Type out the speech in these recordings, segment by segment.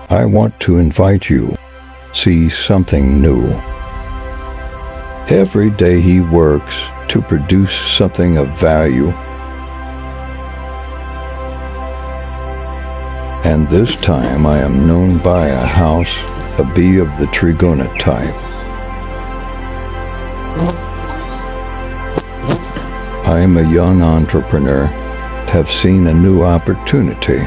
I want to invite you. See something new. Every day he works to produce something of value. And this time I am known by a house, a bee of the trigona type. I am a young entrepreneur, have seen a new opportunity.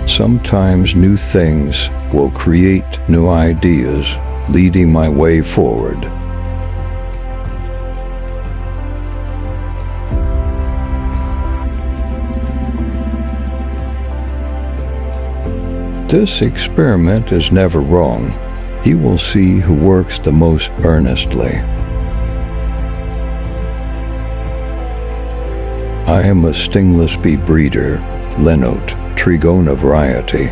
Sometimes new things will create new ideas, leading my way forward. This experiment is never wrong. He will see who works the most earnestly. I am a stingless bee breeder, Lenot, trigona variety.